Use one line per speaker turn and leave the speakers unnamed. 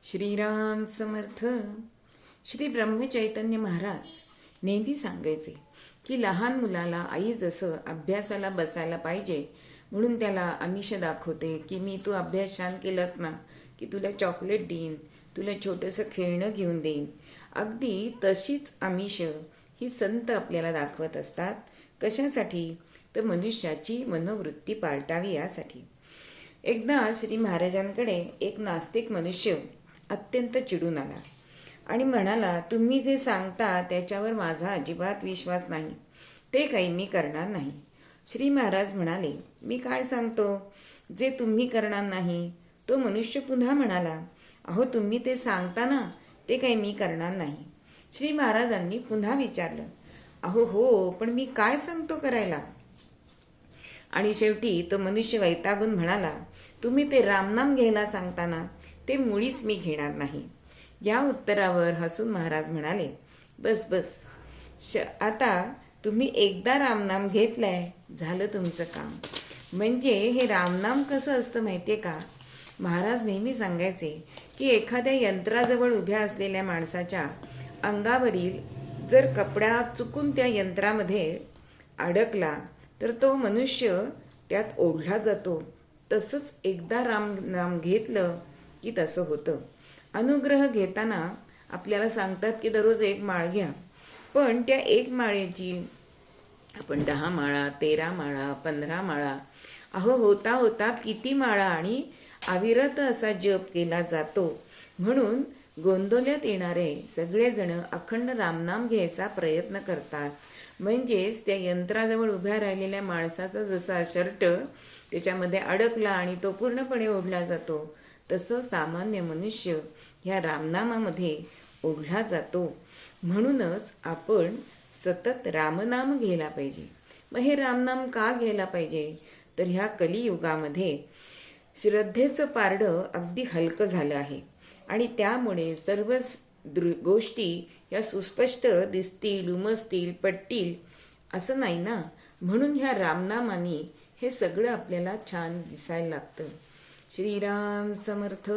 श्रीराम समर्थ. श्री ब्रह्मचैतन्य महाराज नेहमी सांगायचे की लहान मुलाला आई जसं अभ्यासाला बसायला पाहिजे म्हणून त्याला आमिष दाखवते की मी तू अभ्यास छान केलास ना की तुला चॉकलेट देईन, तुला छोटंसं खेळणं घेऊन देईन. अगदी तशीच आमिष ही संत आपल्याला दाखवत असतात. कशासाठी? तर मनुष्याची मनोवृत्ती पालटावी यासाठी. एकदा श्री महाराजांकडे एक नास्तिक मनुष्य अत्यंत चिडून आला आणि म्हणाला, तुम्ही जे सांगता त्याच्यावर माझा अजिबात विश्वास नाही, ते काही मी करणार नाही. श्री महाराज म्हणाले, मी काय सांगतो जे तुम्ही करणार नाही? तो मनुष्य पुन्हा म्हणाला, अहो तुम्ही ते सांगता ना ते काही मी करणार नाही. श्री महाराजांनी पुन्हा विचारलं, अहो हो, पण मी काय सांगतो करायला? आणि शेवटी तो मनुष्य वैतागून म्हणाला, तुम्ही ते रामनाम घ्यायला सांगताना ते मुळीच मी घेणार नाही. या उत्तरावर हसून महाराज म्हणाले, बस बस, आता तुम्ही एकदा रामनाम घेतलाय, झालं तुमचं काम. म्हणजे हे रामनाम कसं असतं माहितीये का? महाराज नेहमी सांगायचे की एखाद्या यंत्राजवळ उभ्या असलेल्या माणसाच्या अंगावरील जर कपडा चुकून त्या यंत्रामध्ये अडकला तर तो मनुष्य त्यात ओढला जातो. तसंच एकदा रामनाम घेतलं की तसं होतं. अनुग्रह घेताना आपल्याला सांगतात की दररोज 1 माळ घ्या, पण त्या 1 माळेची आपण 10 माळा, 13 माळा, 15 माळा, अहो होता होता किती माळा आणि अविरत असा जप केला जातो. म्हणून गोंधळ्यात येणारे सगळेजण अखंड रामनाम घ्यायचा प्रयत्न करतात. म्हणजेच त्या यंत्राजवळ उभ्या राहिलेल्या माणसाचा जसा शर्ट त्याच्यामध्ये अडकला आणि तो पूर्णपणे ओढला जातो, तसं सामान्य मनुष्य ह्या रामनामामध्ये ओढला जातो. म्हणूनच आपण सतत रामनाम घ्यायला पाहिजे. मग हे रामनाम का घ्यायला पाहिजे? तर ह्या कलियुगामध्ये श्रद्धेचं पारडं अगदी हलकं झालं आहे आणि त्यामुळे सर्वच गोष्टी या सुस्पष्ट दिसतील, उमजतील, पटतील असं नाही ना. म्हणून ह्या रामनामाने हे सगळं आपल्याला छान दिसायला लागतं. श्रीराम समर्थ.